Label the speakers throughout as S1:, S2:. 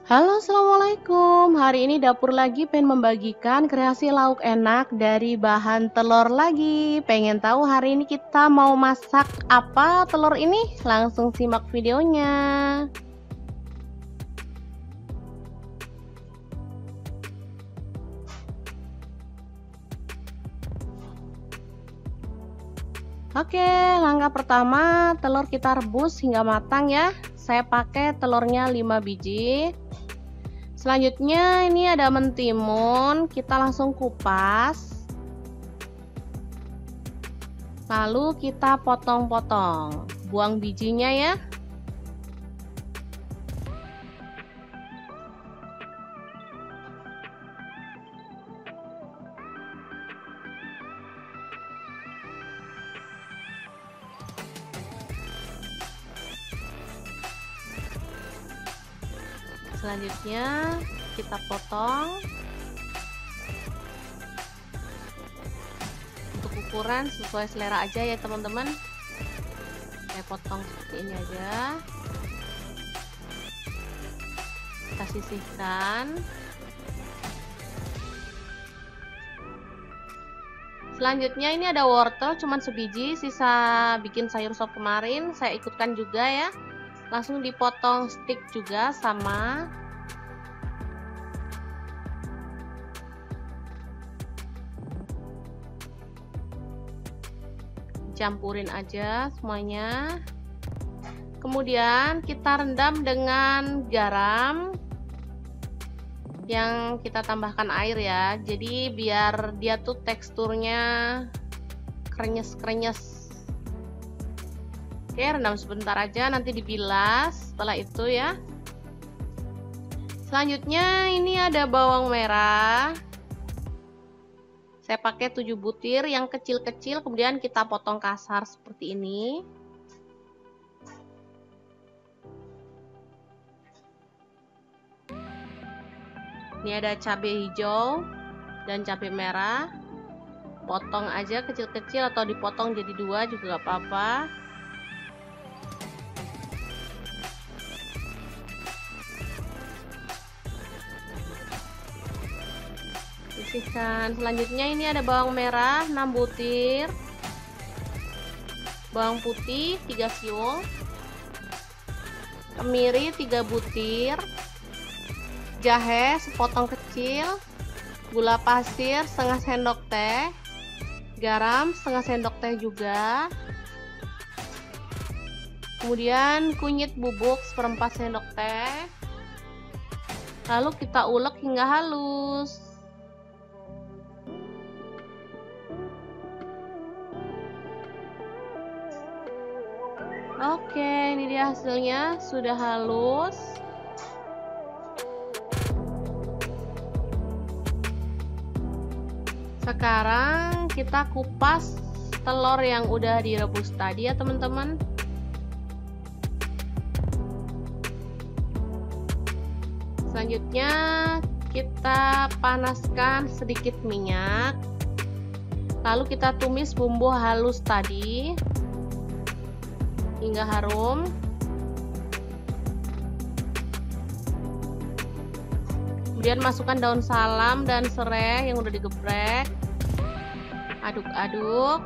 S1: Halo, assalamualaikum. Hari ini dapur lagi pengen membagikan kreasi lauk enak dari bahan telur lagi. Pengen tahu hari ini kita mau masak apa telur ini? Langsung simak videonya. Oke, langkah pertama telur kita rebus hingga matang ya. Saya pakai telurnya 5 biji. Selanjutnya ini ada mentimun, kita langsung kupas. Lalu kita potong-potong. Buang bijinya ya. Selanjutnya kita potong. Untuk ukuran sesuai selera aja ya teman-teman. Saya potong seperti ini aja. Kita sisihkan. Selanjutnya ini ada wortel cuman sebiji, sisa bikin sayur sop kemarin saya ikutkan juga ya. Langsung dipotong stick juga sama. Campurin aja semuanya. Kemudian kita rendam dengan garam yang kita tambahkan air ya. Jadi biar dia tuh teksturnya krenyes-krenyes. Oke, rendam sebentar aja, nanti dibilas setelah itu ya. Selanjutnya ini ada bawang merah. Saya pakai 7 butir yang kecil-kecil, kemudian kita potong kasar seperti ini. Ini ada cabai hijau dan cabai merah. Potong aja kecil-kecil atau dipotong jadi 2 juga gak apa-apa. Sisihkan. Selanjutnya ini ada bawang merah 6 butir, bawang putih 3 siung, kemiri 3 butir, jahe sepotong kecil, gula pasir setengah sendok teh, garam setengah sendok teh juga, kemudian kunyit bubuk seperempat sendok teh. Lalu kita ulek hingga halus. Oke, ini dia hasilnya, sudah halus. Sekarang kita kupas telur yang udah direbus tadi ya teman-teman. Selanjutnya kita panaskan sedikit minyak. Lalu kita tumis bumbu halus tadi hingga harum. Kemudian masukkan daun salam dan serai yang udah digeprek. Aduk-aduk.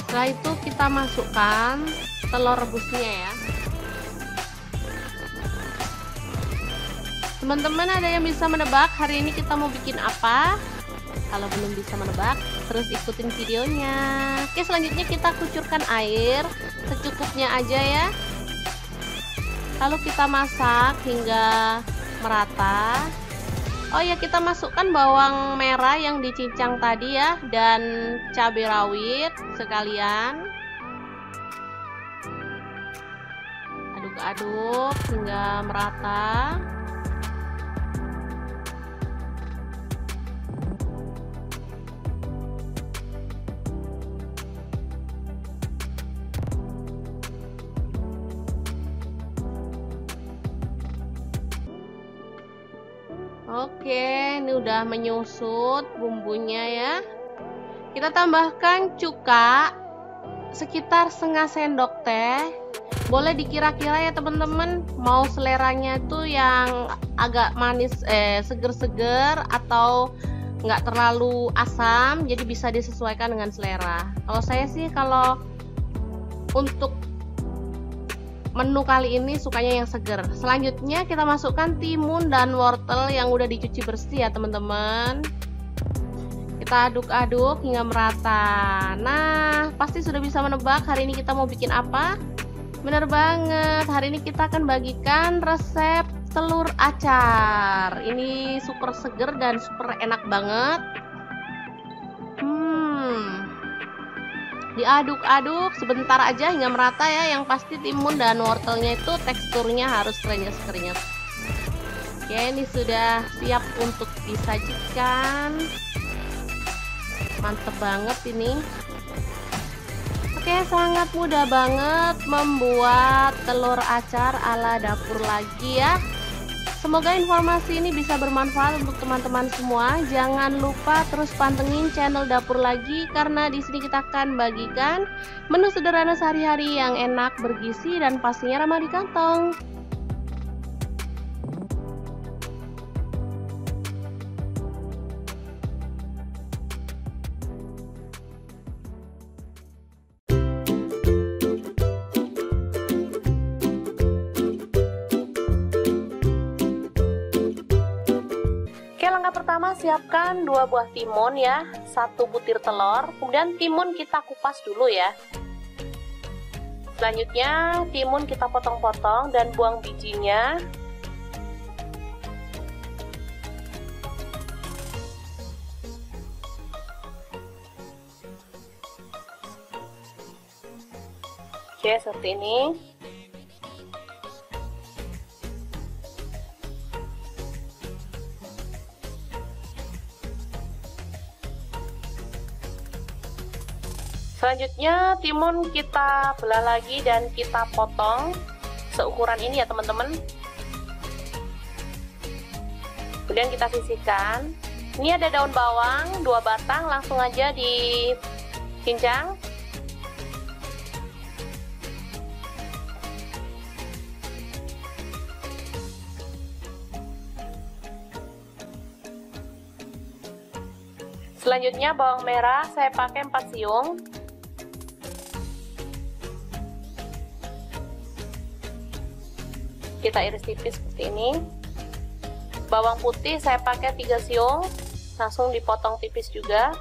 S1: Setelah itu kita masukkan telur rebusnya ya. Teman-teman ada yang bisa menebak hari ini kita mau bikin apa? Kalau belum bisa menebak, terus ikutin videonya. Oke, selanjutnya kita kucurkan air secukupnya aja ya. Lalu kita masak hingga merata. Oh ya, kita masukkan bawang merah yang dicincang tadi ya, dan cabai rawit sekalian. Aduk-aduk hingga merata. Oke, ini udah menyusut bumbunya ya. Kita tambahkan cuka sekitar setengah sendok teh. Boleh dikira-kira ya teman-teman, mau seleranya tuh yang agak manis, seger-seger atau nggak terlalu asam, jadi bisa disesuaikan dengan selera. Kalau saya sih kalau untuk menu kali ini sukanya yang seger. Selanjutnya kita masukkan timun dan wortel yang udah dicuci bersih ya teman-teman. Kita aduk-aduk hingga merata. Nah, pasti sudah bisa menebak hari ini kita mau bikin apa? Bener banget, hari ini kita akan bagikan resep telur acar. Ini super seger dan super enak banget. Diaduk-aduk sebentar aja hingga merata ya. Yang pasti timun dan wortelnya itu teksturnya harus krenyes-krenyes. Oke, ini sudah siap untuk disajikan. Mantep banget ini. Oke, sangat mudah banget membuat telur acar ala dapur lagi ya. Semoga informasi ini bisa bermanfaat untuk teman-teman semua. Jangan lupa terus pantengin channel Dapur Lagi, karena di sini kita akan bagikan menu sederhana sehari-hari yang enak, bergizi, dan pastinya ramah di kantong. Oke, langkah pertama siapkan 2 buah timun ya, 1 butir telur, kemudian timun kita kupas dulu ya. Selanjutnya timun kita potong-potong dan buang bijinya. Oke, seperti ini. Selanjutnya timun kita belah lagi dan kita potong seukuran ini ya teman-teman. Kemudian kita sisihkan. Ini ada daun bawang 2 batang, langsung aja dicincang. Selanjutnya bawang merah saya pakai 4 siung. Kita iris tipis seperti ini. Bawang putih saya pakai 3 siung, langsung dipotong tipis juga.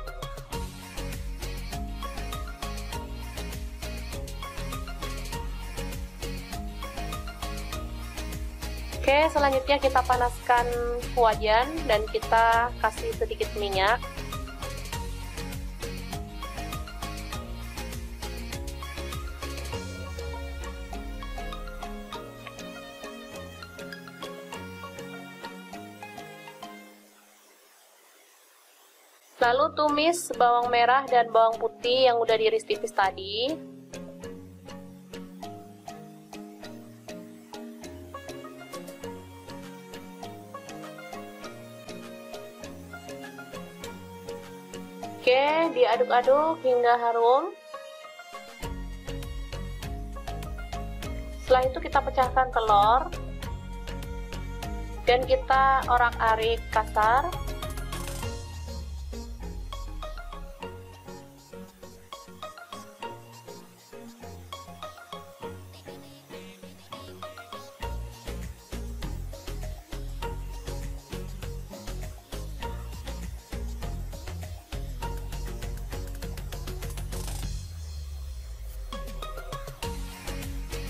S1: Oke, selanjutnya kita panaskan wajan dan kita kasih sedikit minyak. Lalu tumis bawang merah dan bawang putih yang udah diiris tipis tadi. Oke, diaduk-aduk hingga harum. Setelah itu kita pecahkan telur dan kita orak-arik kasar.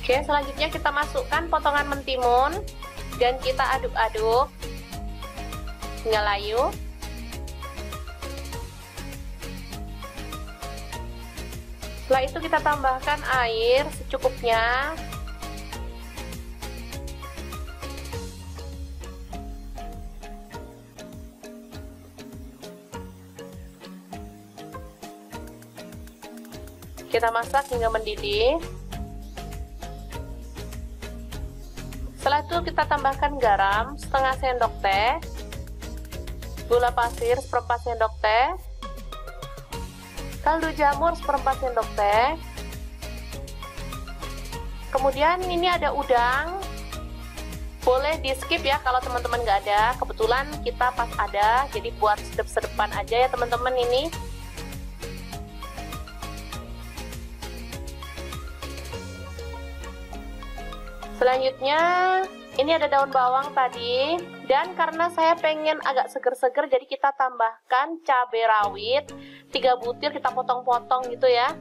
S1: Oke, selanjutnya kita masukkan potongan mentimun dan kita aduk-aduk hingga layu. Setelah itu kita tambahkan air secukupnya. Kita masak hingga mendidih. Setelah itu kita tambahkan garam setengah sendok teh, gula pasir seperempat sendok teh, kaldu jamur seperempat sendok teh. Kemudian ini ada udang, boleh di skip ya kalau teman-teman nggak ada. Kebetulan kita pas ada, jadi buat sedep-sedepan aja ya teman-teman ini. Selanjutnya ini ada daun bawang tadi, dan karena saya pengen agak seger-seger jadi kita tambahkan cabai rawit 3 butir, kita potong-potong gitu ya.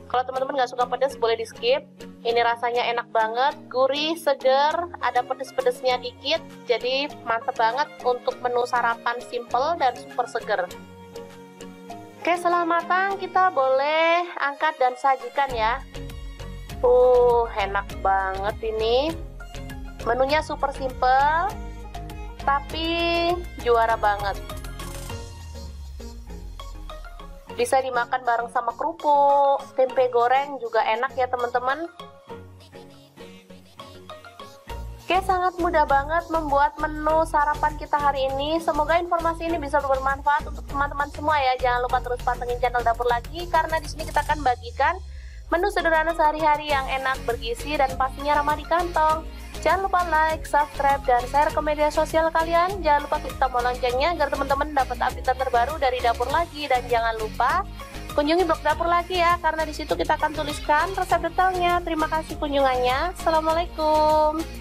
S1: Kalau teman-teman nggak suka pedas boleh di skip. Ini rasanya enak banget, gurih, seger, ada pedes-pedesnya dikit, jadi mantep banget untuk menu sarapan simple dan super seger. Oke, setelah matang kita boleh angkat dan sajikan ya. Enak banget ini. Menunya super simple, tapi juara banget. Bisa dimakan bareng sama kerupuk, tempe goreng juga enak ya teman-teman. Oke, sangat mudah banget membuat menu sarapan kita hari ini. Semoga informasi ini bisa bermanfaat untuk teman-teman semua ya. Jangan lupa terus pantengin channel Dapur Lagi, karena di sini kita akan bagikan menu sederhana sehari-hari yang enak, bergizi, dan pastinya ramah di kantong. Jangan lupa like, subscribe, dan share ke media sosial kalian. Jangan lupa klik tombol loncengnya agar teman-teman dapat update terbaru dari Dapur Lagi. Dan jangan lupa kunjungi blog Dapur Lagi ya, karena di situ kita akan tuliskan resep detailnya. Terima kasih kunjungannya. Assalamualaikum.